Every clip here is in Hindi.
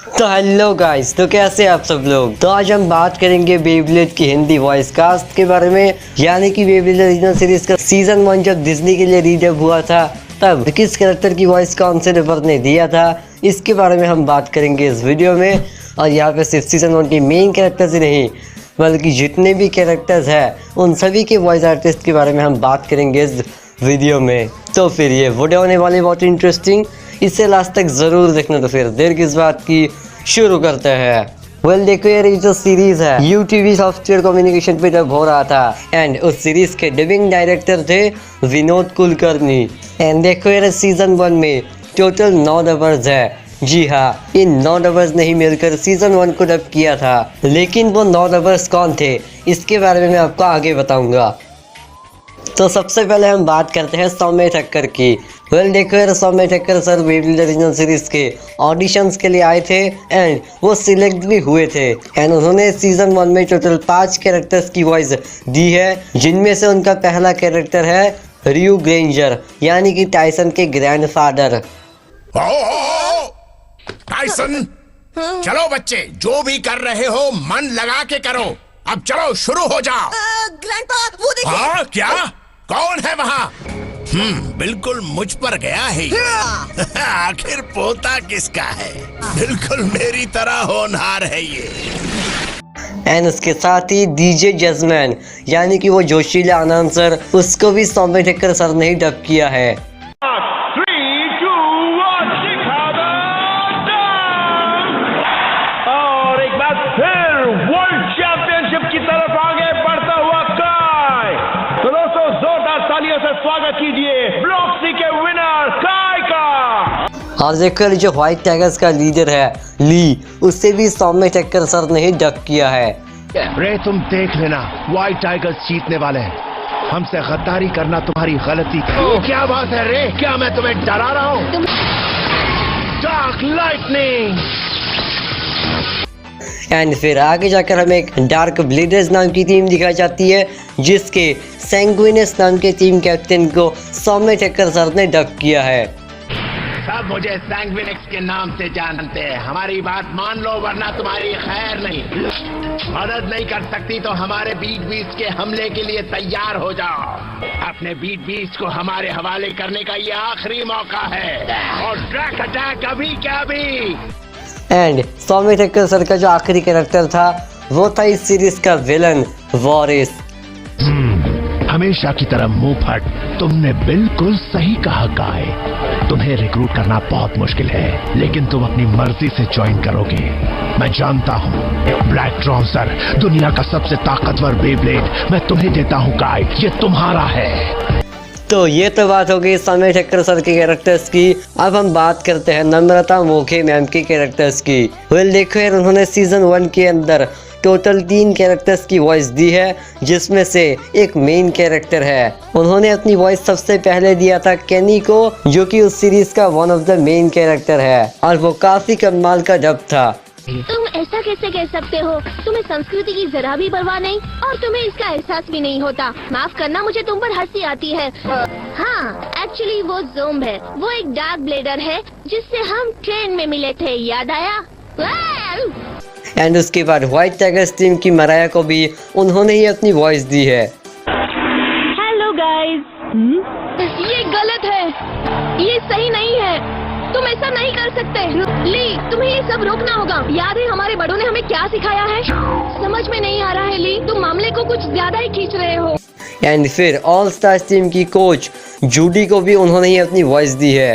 तो हेलो गाइस, तो कैसे आप सब लोग। तो आज हम बात करेंगे बेब्लेड की हिंदी वॉइस कास्ट के बारे में, यानी कि बेब्लेड ओरिजिनल सीरीज का सीजन 1 जब डिज्नी के लिए रीडअप हुआ था तब किस कैरेक्टर की वॉइस कौन से रेपर ने दिया था, इसके बारे में हम बात करेंगे इस वीडियो में। और यहाँ पे सिर्फ सीजन 1 के मेन कैरेक्टर्स ही नहीं बल्कि जितने भी कैरेक्टर्स हैं उन सभी के वॉइस आर्टिस्ट के बारे में हम बात करेंगे इस वीडियो में। तो फिर ये वीडियो होने वाली बहुत इंटरेस्टिंग, इसे लास्ट तक ज़रूर देखना। तो फिर देर किस बात की, शुरू करते हैं। देखो यार, ये जो सीरीज है UTV सॉफ्टवेयर कम्युनिकेशन पे डब हो रहा था एंड उस सीरीज के डबिंग डायरेक्टर थे विनोद कुलकर्णी। एंड देखो यार, सीजन 1 में टोटल 9 डबर्स है। जी हाँ, इन 9 डबर्स ने ही मिलकर सीजन 1 को डब किया था। लेकिन वो 9 डबर्स कौन थे, इसके बारे में मैं आपको आगे बताऊंगा। तो सबसे पहले हम बात करते हैं सौम्य ठक्कर की। देखो यार, Saumya Thakkar sir Beyblade original series के ऑडिशंस के लिए आए थे एंड वो सिलेक्ट भी हुए थे। एंड उन्होंने सीजन 1 में टोटल 5 कैरेक्टर्स की वॉइस दी है, जिनमें से उनका पहला कैरेक्टर है रियू ग्रेंजर, यानी कि टाइसन के ग्रैंडफादर। टाइसन, चलो बच्चे, जो भी कर रहे हो मन लगा के करो। अब चलो शुरू हो जाओ। ग्रैंडपा, वो देखिए। हाँ, क्या? कौन है वहाँ? बिल्कुल मुझ पर गया है ये। आखिर पोता किसका है? बिल्कुल मेरी तरह होनहार है ये। एंड उसके साथ ही डीजे जजमैन, यानी कि वो जोशीला अनाउंसर, उसको भी सौम्य ठक्कर सर ने ही डब किया है। 3, 2, 1, शिखादा और एक बार फिर वर्ल्ड चैंपियनशिप की तरफ आगे बढ़ता हुआ काय। तो दोस्तों, जोरदार तालियों से स्वागत कीजिए ब्लॉक सी के विनर काय का। और देखो जो व्हाइट टाइगर्स का लीडर है ली, उससे भी सौम्य ठक्कर सर ने ही डब किया है। रे, तुम देख लेना, व्हाइट टाइगर्स जीतने वाले हैं। हमसे गद्दारी करना तुम्हारी गलती थी। क्या बात है रे, क्या मैं तुम्हें डरा रहा हूँ? Dark lightning. एंड फिर आगे जाकर हमें एक डार्क ब्लेडर्स नाम की टीम दिखाई जाती है, जिसके सैंग्विनस नाम के टीम कैप्टन को सौम्य ठक्कर सर ने डब किया है। सब मुझे सैंग्विनिक्स के नाम से जानते हैं। हमारी बात मान लो वरना तुम्हारी खैर नहीं। मदद नहीं कर सकती तो हमारे बीट बीस्ट के हमले के लिए तैयार हो जाओ। अपने बीट बीस्ट को हमारे हवाले करने का ये आखिरी मौका है और ट्रैक अटैक अभी क्या अभी। एंड सौम्य ठक्कर सर का जो आखिरी कैरेक्टर था वो था इस सीरीज का विलन वॉरिस। हमेशा की तरह मुंह फट, तुमने बिल्कुल सही कहा काय। तुम्हें रिक्रूट करना बहुत मुश्किल है, लेकिन तुम अपनी मर्जी से ज्वाइन करोगे। मैं जानता हूँ, ब्लैक ट्रॉन्सर दुनिया का सबसे ताकतवर बेब्लेड मैं तुम्हें देता हूँ काय, ये तुम्हारा है। तो ये तो बात हो गई सौम्य ठक्कर सर के कैरेक्टर्स की। अब हम बात करते हैं नम्रता मोखे मैम के कैरेक्टर्स की। देखो यार, उन्होंने सीजन 1 के अंदर टोटल 3 कैरेक्टर्स की वॉइस दी है, जिसमें से एक मेन कैरेक्टर है। उन्होंने अपनी वॉइस सबसे पहले दिया था केनी को, जो कि उस सीरीज का one of the main character है, और वो काफी कमाल का डब था। तुम ऐसा कैसे कह सकते हो? तुम्हें संस्कृति की जरा भी परवाह नहीं और तुम्हें इसका एहसास भी नहीं होता। माफ करना, मुझे तुम पर हंसी आती है। हाँ, एक्चुअली वो ज़ोंब है। वो एक डार्क ब्लेडर है जिससे हम ट्रेन में मिले थे, याद आया? एंड उसके बाद व्हाइट टाइगर्स टीम की मराया को भी उन्होंने ही अपनी वॉइस दी है। हेलो गाइस, ये गलत है, ये सही नहीं है। तुम ऐसा नहीं कर सकते। ली, तुम्हें ये सब रोकना होगा। याद है हमारे बड़ों ने हमें क्या सिखाया है? समझ में नहीं आ रहा है ली, तुम मामले को कुछ ज्यादा ही खींच रहे हो। एंड फिर ऑल स्टार्स टीम की कोच जूडी को भी उन्होंने ही अपनी वॉइस दी है।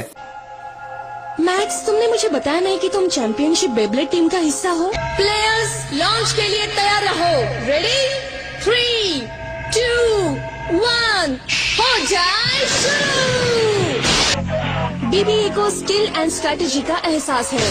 मैक्स, तुमने मुझे बताया नहीं कि तुम चैंपियनशिप बेब्लेड टीम का हिस्सा हो। प्लेयर्स, लॉन्च के लिए तैयार रहो। रेडी? 3, 2, 1, हो जाए शुरू। BBA को स्किल एंड स्ट्रेटेजी का एहसास है,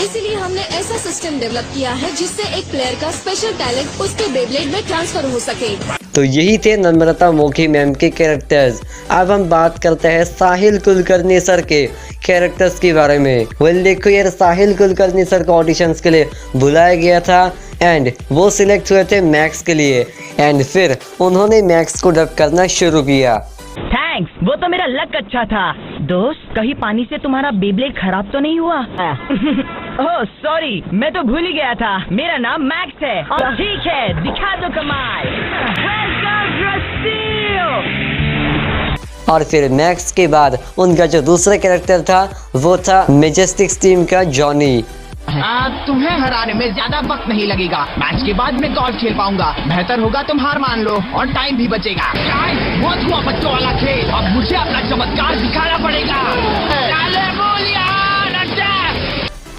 इसीलिए हमने ऐसा सिस्टम डेवलप किया है जिससे एक प्लेयर का स्पेशल टैलेंट उसके बेब्लेड में ट्रांसफर हो सके। तो यही थे नम्रता मोखी मैम के कैरेक्टर्स। अब हम बात करते हैं साहिल कुलकर्णी सर के कैरेक्टर्स के बारे में। देखो यार, साहिल कुलकर्णी सर को ऑडिशंस के लिए बुलाया गया था एंड वो सिलेक्ट हुए थे मैक्स के लिए। एंड फिर उन्होंने मैक्स को डब करना शुरू किया। थैंक्स, वो तो मेरा लक अच्छा था। दोस्त, कहीं पानी से तुम्हारा बेब्लेड खराब तो नहीं हुआ? ओह सॉरी, मैं तो भूल ही गया था। मेरा नाम मैक्स है। और ठीक है, दिखा दो कमाल। और फिर मैक्स के बाद उनका जो दूसरा कैरेक्टर था वो था मैजेस्टिक्स टीम का जॉनी। तुम्हें हराने में ज्यादा वक्त नहीं लगेगा। मैच के बाद मैं गोल्फ खेल पाऊंगा। बेहतर होगा तुम हार मान लो और टाइम भी बचेगा। बहुत हुआ बच्चों वाला खेल, अब मुझे अपना चमत्कार दिखाना पड़ेगा।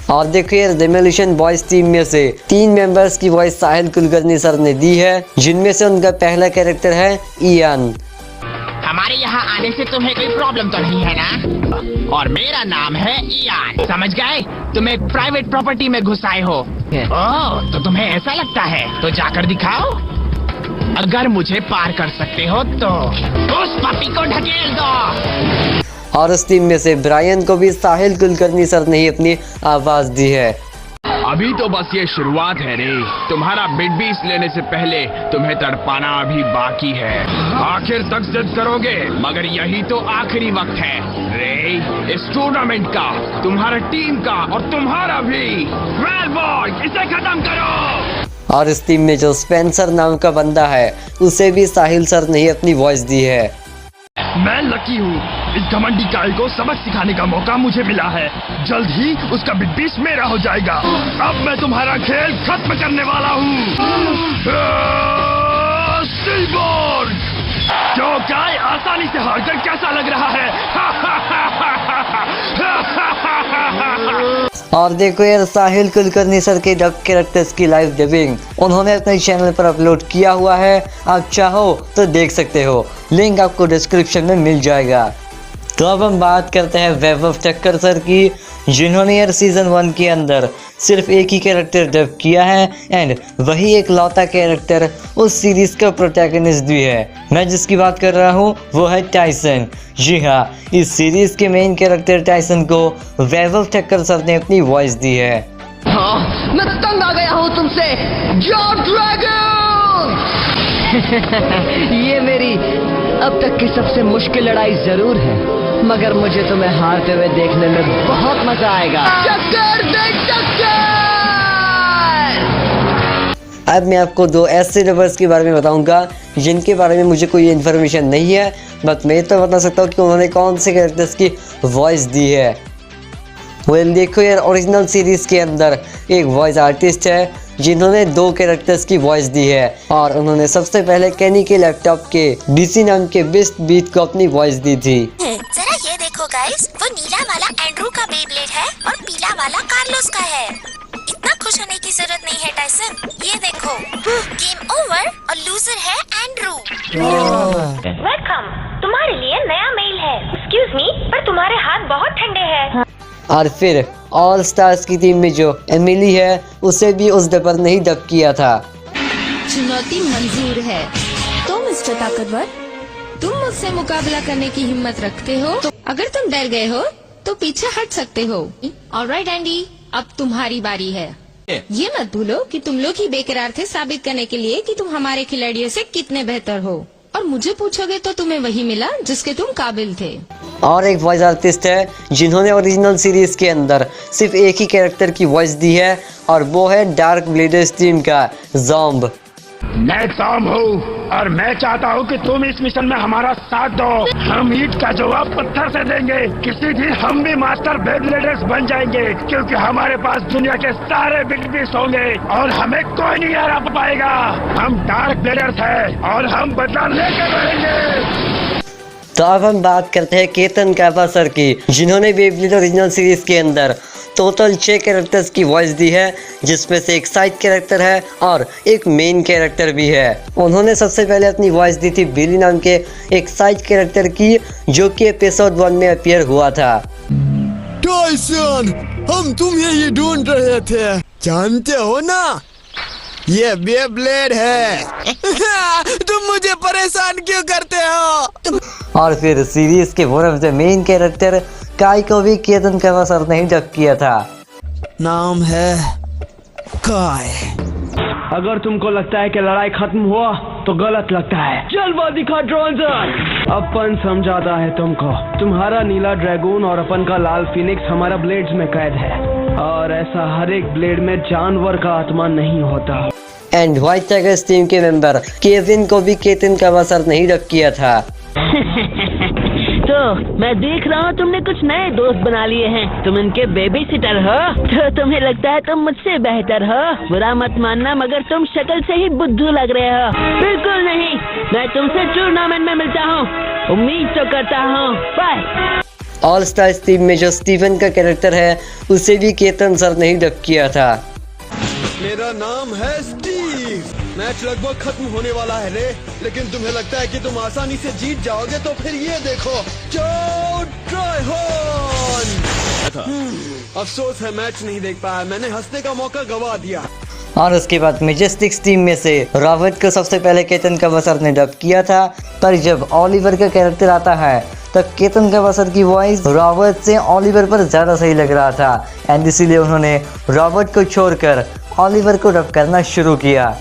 और देखिए डेमोलिशन बॉयज टीम में से 3 मेंबर्स की वॉइस साहिल कुलकर्णी सर ने दी है, जिनमें से उनका पहला कैरेक्टर है इयान। हमारे यहाँ आने से तुम्हें कोई प्रॉब्लम तो नहीं है ना? और मेरा नाम है इयान, समझ गए? तुम एक प्राइवेट प्रॉपर्टी में घुस आए हो। ओह, तो तुम्हें ऐसा लगता है? तो जाकर दिखाओ। अगर मुझे पार कर सकते हो तो उस पपी को ढकेल दो। और उस टीम में से ब्रायन को भी साहिल कुलकर्णी सर ने ही अपनी आवाज दी है। अभी तो बस ये शुरुआत है रे। तुम्हारा बिग बीस लेने से पहले तुम्हें तड़पाना अभी बाकी है। आखिर तक जिद करोगे, मगर यही तो आखिरी वक्त है रे, इस टूर्नामेंट का, तुम्हारा टीम का और तुम्हारा भी। वेल बॉयज, इसे खत्म करो। और इस टीम में जो स्पेंसर नाम का बंदा है उसे भी साहिल सर ने ही अपनी वॉइस दी है। मैं लकी हूँ, इस घमंडी काय को सबक सिखाने का मौका मुझे मिला है। जल्द ही उसका बिग बीस मेरा हो जाएगा। अब मैं तुम्हारा खेल खत्म करने वाला हूँ। सीबोर्ग, जो काय आसानी से हारकर कैसा लग रहा है? और देखो यार, साहिल कुलकर्णी सर के डब कैरेक्टर्स की लाइव डबिंग उन्होंने अपने चैनल पर अपलोड किया हुआ है। आप चाहो तो देख सकते हो, लिंक आपको डिस्क्रिप्शन में मिल जाएगा। तो अब हम बात करते हैं वैभव ठक्कर सर की, जिन्होंने यार सीजन 1 के अंदर सिर्फ एक ही कैरेक्टर डब किया है एंड वही एक लौता कैरेक्टर उस सीरीज का प्रोटैगनिस्ट भी है। मैं जिसकी बात कर रहा हूँ वो है टाइसन। जी हाँ, इस सीरीज के मेन कैरेक्टर टाइसन को वैभव ठक्कर सर ने अपनी वॉइस दी है। हाँ, मैं तंग आ गया हूँ तुमसे। Job dragon. ये मेरी अब तक की सबसे मुश्किल लड़ाई जरूर है, मगर मुझे तुम्हें हारते हुए देखने में बहुत मजा आएगा। टक्कर दे टक्कर। अब मैं आपको 2 ऐसे डबर्स के बारे में बताऊंगा जिनके बारे में मुझे कोई इन्फॉर्मेशन नहीं है, बट मैं तो बता सकता हूँ कि उन्होंने कौन से कैरेक्टर्स की वॉइस दी है। वेल देखो यार, ओरिजिनल सीरीज के अंदर एक वॉइस आर्टिस्ट है जिन्होंने 2 कैरेक्टर्स की वॉइस दी है, और उन्होंने सबसे पहले कैनी के लैपटॉप के डीसी नाम के बिस्ट बीट को अपनी वॉइस दी थी। जरा ये देखो गाइस, वो नीला वाला एंड्रू का बेब्लेड है और पीला वाला कार्लोस का है। इतना खुश होने की जरूरत नहीं है टाइसन, ये देखो, गेम ओवर और लूजर है एंड्रू। वेलकम, तुम्हारे लिए नया मेल है। एक्सक्यूज मी, पर तुम्हारे हाथ बहुत ठंडे हैं। और फिर ऑल स्टार्स की टीम में जो एमिली है उसे भी उस डबर ने ही डब किया था। चुनौती मंजूर है। तो मिस्टर ताकतवर, तुम मुझसे मुकाबला करने की हिम्मत रखते हो? तो अगर तुम डर गए हो तो पीछे हट सकते हो। ऑलराइट एंडी, अब तुम्हारी बारी है। ये मत भूलो कि तुम लोग ही बेकरार थे साबित करने के लिए कि तुम हमारे खिलाड़ियों से कितने बेहतर हो, और मुझे पूछोगे तो तुम्हें वही मिला जिसके तुम काबिल थे। और एक वॉइस आर्टिस्ट है जिन्होंने ओरिजिनल सीरीज के अंदर सिर्फ एक ही कैरेक्टर की वॉइस दी है, और वो है डार्क ब्लेडर्स टीम का ज़ॉम्ब। मैं टॉम हूँ और मैं चाहता हूँ कि तुम इस मिशन में हमारा साथ दो। हम ईंट का जवाब पत्थर से देंगे। किसी दिन हम भी मास्टर बेब्लेडर्स बन जाएंगे, क्योंकि हमारे पास दुनिया के सारे बिग बीस होंगे और हमें कोई नहीं हरा पाएगा। हम डार्क ब्लेडर्स हैं और हम बदला लेकर रहेंगे। तो अब हम बात करते हैं केतन कापा सर की, जिन्होंने बेब्लेड ओरिजिनल सीरीज के अंदर टोटल 6 कैरेक्टर्स की वॉइस दी है, जिसमें से एक साइड कैरेक्टर है और एक मेन कैरेक्टर भी है। उन्होंने सबसे पहले अपनी वॉइस दी थी बिली नाम के एक साइड कैरेक्टर की, जो कि एपिसोड 1 में अपीयर हुआ था। टाइसन, हम तुम्हें ये ढूंढ रहे थे, जानते हो ना, ये बेब्लेड है। तुम मुझे परेशान क्यों करते हो? और फिर सीरीज के one of the main character काय को भी केतन कापा सर ने ही डब किया था। नाम है काय। अगर तुमको लगता है कि लड़ाई खत्म हुआ तो गलत लगता है। जल्दबाजी का ड्रोन, अपन समझाता है तुमको। तुम्हारा नीला ड्रैगन और अपन का लाल फिनिक्स हमारा ब्लेड्स में कैद है। और ऐसा हर एक ब्लेड में जानवर का आत्मा नहीं होता। एंड व्हाइट टाइगर्स टीम के मेंबर केविन को भी केतन का असर नहीं रख किया था। तो मैं देख रहा हूँ तुमने कुछ नए दोस्त बना लिए हैं। तुम इनके बेबी सिटर हो, तो तुम्हें लगता है तुम मुझसे बेहतर हो। बुरा मत मानना, मगर तुम शक्ल से ही बुद्धू लग रहे हो। बिल्कुल नहीं, मैं तुमसे टूर्नामेंट में मिलता हूँ, उम्मीद तो करता हूँ। बाय। ऑल स्टार्स टीम में जो स्टीवन का कैरेक्टर है उसे भी केतन सर नहीं डब किया था। मेरा नाम है स्टीव। मैच लगभग खत्म होने वाला है रे, लेकिन तुम्हें लगता है कि तुम आसानी से जीत जाओगे तो फिर ये देखो, जो ट्राइहॉर्न। अफसोस है मैच नहीं देख पाया, मैंने हंसने का मौका गवा दिया। और उसके बाद मैजेस्टिक्स टीम में से रॉबर्ट को सबसे पहले केतन का बसर ने डब किया था, पर जब ओलिवर का कैरेक्टर आता है तो केतन का बसर की वॉइस रॉबर्ट से ओलिवर पर ज्यादा सही लग रहा था, एंड इसीलिए उन्होंने रॉबर्ट को छोड़कर ओलिवर को डब करना शुरू किया।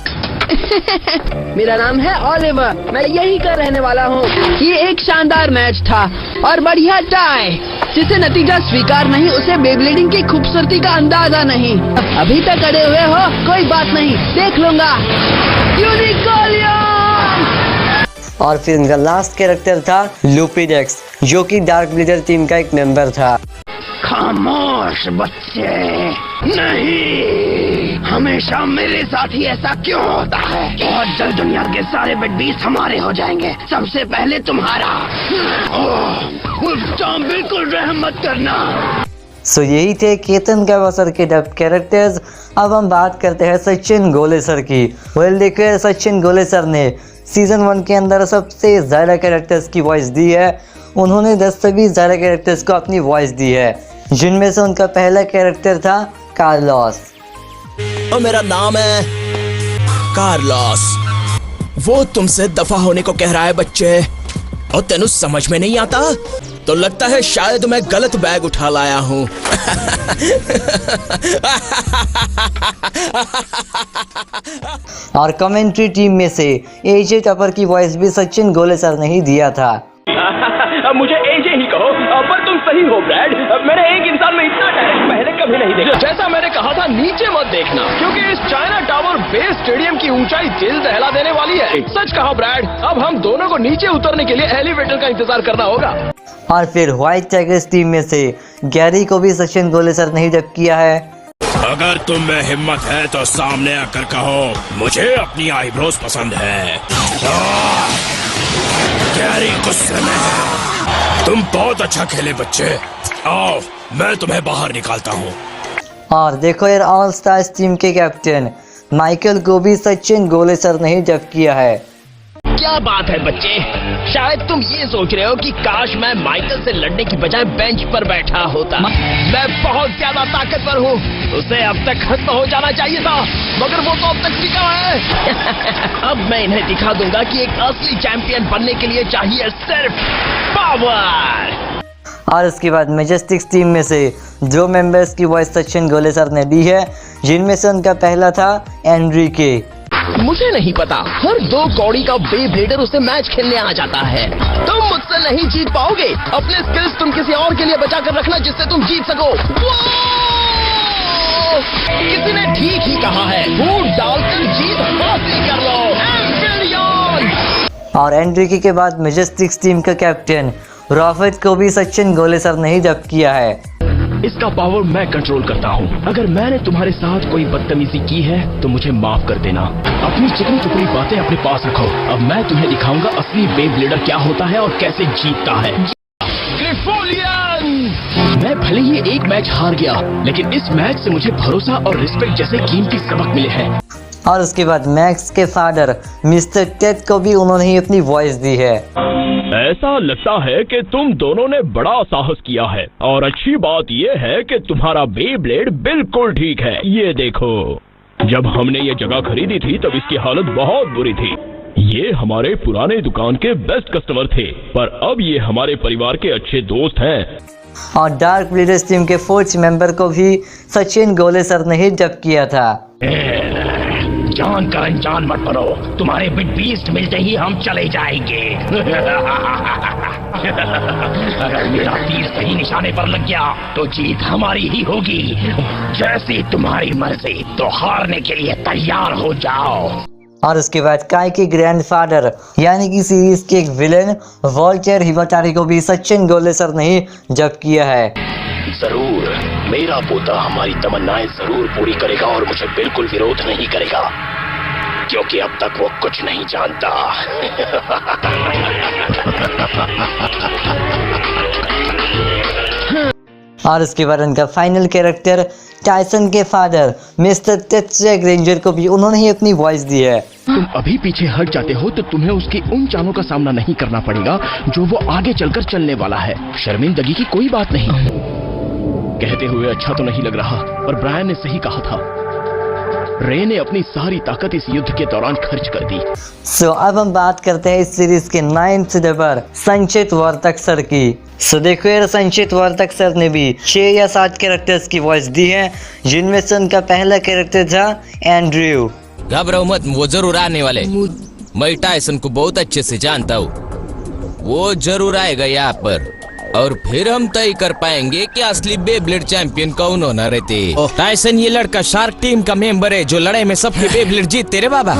मेरा नाम है ओलिवर, मैं यही का रहने वाला हूँ। ये एक शानदार मैच था और बढ़िया टाई। जिसे नतीजा स्वीकार नहीं, उसे बेब्लेडिंग की खूबसूरती का अंदाजा नहीं। अभी तक अड़े हुए हो, कोई बात नहीं, देख लूंगा। यूनिकॉर्न। और फिर उनका लास्ट कैरेक्टर था लुपिडेक्स, जो कि डार्क ब्लेडर टीम का एक मेंबर था। खामोश बच्चे, नहीं, हमेशा मेरे साथ ही ऐसा क्यों होता है? बहुत जल्द दुनिया के सारे बेडबीस्ट हमारे हो जाएंगे, सबसे पहले तुम्हारा। बिल्कुल रहम मत करना। सो यही थे केतन का बसर के डब कैरेक्टर्स। अब हम बात करते हैं सचिन गोले सर की। वेल देखिए, सचिन गोले सर ने सीजन 1 के अंदर सबसे ज़्यादा कैरेक्टर्स की वॉइस दी है। उन्होंने 10 से भी ज़्यादा कैरेक्टर्स को अपनी वॉइस दी है, जिनमें से उनका पहला कैरेक्टर था कार्लोस। और मेरा नाम है कार्लोस। वो तुमसे दफा होने को कह रहा है बच्चे, और तेनू समझ में नहीं आता? तो लगता है शायद मैं गलत बैग उठा लाया हूँ। और कमेंट्री टीम में से एजे टपर की वॉइस भी सचिन गोले सर ने ही दिया था। मुझे एजे ही कहो, पर तुम सही हो ब्रैड। मैंने एक इंसान में इतना टैलेंट पहले कभी नहीं देखा। जैसा मैंने कहा था, नीचे मत देखना, क्योंकि इस चाइना टावर बेस स्टेडियम की ऊंचाई दिल दहला देने वाली है। सच कहा ब्रैड, अब हम दोनों को नीचे उतरने के लिए एलिवेटर का इंतजार करना होगा। और फिर व्हाइट टाइगर्स टीम में से गैरी को भी सचिन गोले सर ने ही डब किया है। अगर तुम में हिम्मत है तो सामने आकर कहो, मुझे अपनी आईब्रोज पसंद है। गैरी गुस्से में है। तुम बहुत अच्छा खेले बच्चे, आओ मैं तुम्हें बाहर निकालता हूँ। और देखो यार, ऑल स्टार्स टीम के कैप्टन माइकल को भी सचिन गोले सर ने ही डब किया है। क्या बात है बच्चे, शायद तुम ये सोच रहे हो कि काश मैं माइकल से लड़ने की बजाय बेंच पर बैठा होता। मैं बहुत ज्यादा ताकतवर हूँ, उसे अब तक खत्म हो जाना चाहिए था, मगर वो तो अब तक टिका है। अब मैं इन्हें दिखा दूंगा कि एक असली चैंपियन बनने के लिए चाहिए सिर्फ पावर। और उसके बाद मैजेस्टिक्स टीम में से जो मेंबर्स की वॉइस सचिन गोले सर ने दी है, जिनमें से उनका पहला था एनरिके। मुझे नहीं पता, हर 2 कौड़ी का बेब्लेडर उसे मैच खेलने आ जाता है। तुम मुझसे नहीं जीत पाओगे। अपने स्किल्स तुम किसी और के लिए बचा कर रखना, जिससे तुम जीत सको। किसी ने ठीक ही कहा है, फूट डालकर जीत हासिल कर लो। और एनरिके के बाद मैजेस्टिक्स टीम का कैप्टन रॉबर्ट को भी सचिन गोले सर ने ही डब किया है। इसका पावर मैं कंट्रोल करता हूँ। अगर मैंने तुम्हारे साथ कोई बदतमीजी की है तो मुझे माफ कर देना। अपनी चिकनी चुपड़ी बातें अपने पास रखो। अब मैं तुम्हें दिखाऊंगा असली बेब्लेडर क्या होता है और कैसे जीतता है। ग्रिफोलियन! मैं भले ही एक मैच हार गया, लेकिन इस मैच से मुझे भरोसा और रिस्पेक्ट जैसे कीमती सबक मिले हैं। और उसके बाद मैक्स के फादर मिस्टर टेड को भी उन्होंने ही अपनी वॉइस दी है। ऐसा लगता है कि तुम दोनों ने बड़ा साहस किया है, और अच्छी बात यह है कि तुम्हारा बेब्लेड बिल्कुल ठीक है। ये देखो, जब हमने ये जगह खरीदी थी तब इसकी हालत बहुत बुरी थी। ये हमारे पुराने दुकान के बेस्ट कस्टमर थे, पर अब ये हमारे परिवार के अच्छे दोस्त हैं। और डार्क ब्लेडर्स टीम के 4th मेंबर को भी सचिन गोले सर ने ही डब किया था। जानकर अनजान मत बनो, तुम्हारे बिग बीस्ट मिलते ही हम चले जाएंगे। अगर मेरा तीर सही निशाने पर लग गया तो जीत हमारी ही होगी। जैसी तुम्हारी मर्जी, तो हारने के लिए तैयार हो जाओ। और उसके बाद काय के ग्रैंडफादर यानी कि सीरीज के एक विलेन वॉल्टर हिवाटारी को भी सचिन गोलेसर ने ही जब्त किया है। जरूर, मेरा पोता हमारी तमन्नाएं जरूर पूरी करेगा और मुझे बिल्कुल विरोध नहीं करेगा, क्योंकि अब तक वो कुछ नहीं जानता। और उसके बाद उनका फाइनल कैरेक्टर टाइसन के फादर मिस्टर टेत्सुया ग्रेंजर को भी उन्होंने ही अपनी वॉइस दी है। तुम अभी पीछे हट जाते हो तो तुम्हें उसकी उन चालों का सामना नहीं करना पड़ेगा जो वो आगे चलकर चलने वाला है। शर्मिंदगी की कोई बात नहीं। कहते हुए अच्छा तो नहीं लग रहा, पर ब्रायन ने सही कहा था। रे ने अपनी सारी ताकत इस युद्ध के दौरान खर्च कर दी। अब हम बात करते हैं इस सीरीज के 9th डबर संचित वर्तक सर की। देखो यार, संचित वर्तक सर ने भी 6 या 7 कैरेक्टर्स की वॉइस दी है, जिनमें से उनका पहला कैरेक्टर था एंड्रयू। घबराओ मत, वो जरूर आने वाले। मैं टायसन को बहुत अच्छे से जानता हूँ, वो जरूर आएगा यहाँ पर, और फिर हम तय कर पाएंगे कि असली बेब्लेड चैंपियन कौन होना रहते। टायसन ये लड़का शार्क टीम का मेंबर है जो लड़ाई में सबके बेब्लेड जीतते रे बाबा।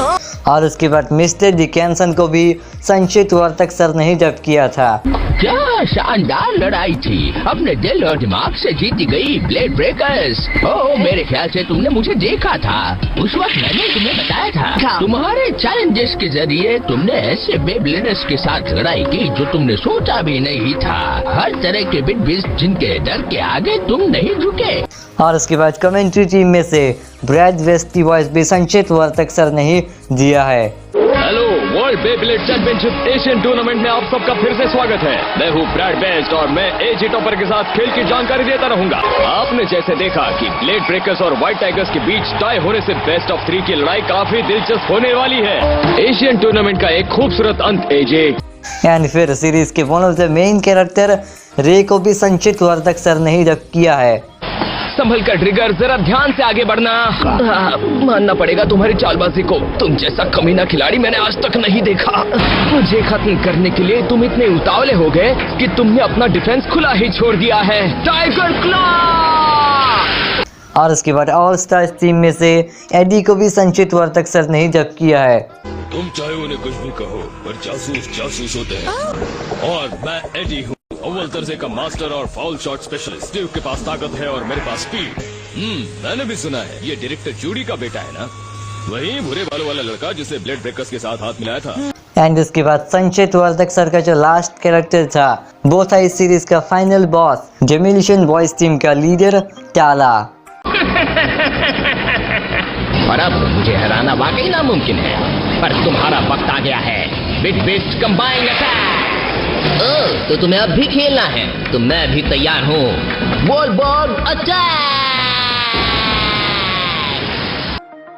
और उसके बाद मिस्टर डिकेंसन को भी संचित वर्तक सर ने ही जब्त किया था। क्या शानदार लड़ाई थी, अपने दिल और दिमाग से जीती गई ब्लेड ब्रेकर्स। ओह, मेरे ख्याल से तुमने मुझे देखा था, उस वक्त मैंने तुम्हें बताया था। तुम्हारे चैलेंजेस के जरिए तुमने ऐसे बेब्लेडर्स के साथ लड़ाई की जो तुमने सोचा भी नहीं था। हर तरह के बिग बीस्ट जिनके डर के आगे तुम नहीं झुके। और उसके बाद कमेंट्री टीम में से ब्रैड वेस्ट की वॉइस भी संचित वर्तक सर ने ही दिया है। Hello, world Beyblade championship Asian tournament में आप सबका फिर से स्वागत है। मैं हूँ ब्रैड वेस्ट और मैं एजी टॉपर के साथ खेल की जानकारी देता रहूंगा। आपने जैसे देखा कि ब्लेड ब्रेकर्स और व्हाइट टाइगर्स के बीच टाई होने से बेस्ट ऑफ 3 की लड़ाई काफी दिलचस्प होने वाली है। एशियन टूर्नामेंट का एक खूबसूरत अंत एजे। एंड फिर सीरीज के one of the main character रे को भी संचित वर्तक सर ने ही जब्त किया है। संभल कर ट्रिगर, जरा ध्यान से आगे बढ़ना। मानना पड़ेगा तुम्हारी चालबाजी को, तुम जैसा कमीना खिलाड़ी मैंने आज तक नहीं देखा। मुझे खत्म करने के लिए तुम इतने उतावले हो गए कि तुमने अपना डिफेंस खुला ही छोड़ दिया है। Tiger claw! और उसके बाद ऑल स्टार्स टीम में से एडी को भी संचित वर्तक सर ने ही जब्त किया है। तुम चाहे उन्हें कुछ भी कहो, पर जासूस जासूस होते हैं। और मैं एडी हूँ, अव्वल दर्जे का मास्टर और फाउल शॉट स्पेशलिस्ट। स्टीव के पास ताकत है और मेरे पास स्पीड। मैंने भी सुना है ये डायरेक्टर जूडी का बेटा है ना, वही भूरे बालों वाला लड़का जिसे ब्लेड ब्रेकर्स के साथ हाथ मिलाया था। एंड उसके बाद संचित वर्तक सर का जो लास्ट कैरेक्टर था वो था इस सीरीज का final boss, demolition boys team का लीडर टाला। और अब मुझे हराना वाकई नामुमकिन है, पर तुम्हारा वक्त आ गया है। Big beast combine attack. Oh, तो तुम्हें अब भी खेलना है, तो मैं भी तैयार हूँ। Ball attack.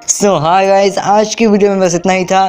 So hi guys, आज की वीडियो में बस इतना ही था।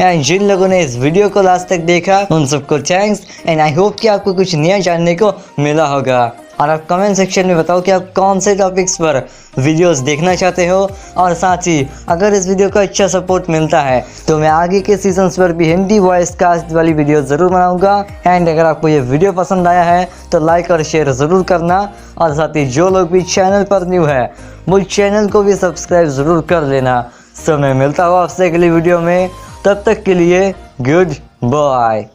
एंड जिन लोगों ने इस वीडियो को लास्ट तक देखा उन सबको थैंक्स। एंड आई होप कि आपको कुछ नया जानने को मिला होगा। और आप कमेंट सेक्शन में बताओ कि आप कौन से टॉपिक्स पर वीडियोस देखना चाहते हो। और साथ ही अगर इस वीडियो को अच्छा सपोर्ट मिलता है तो मैं आगे के सीजन्स पर भी हिंदी वॉइस कास्ट वाली वीडियो ज़रूर बनाऊंगा। एंड अगर आपको ये वीडियो पसंद आया है तो लाइक और शेयर ज़रूर करना। और साथ ही जो लोग भी चैनल पर न्यू है वो चैनल को भी सब्सक्राइब ज़रूर कर लेना। सो मैं मिलता हूँ आपसे अगली वीडियो में, तब तक के लिए गुड बाय।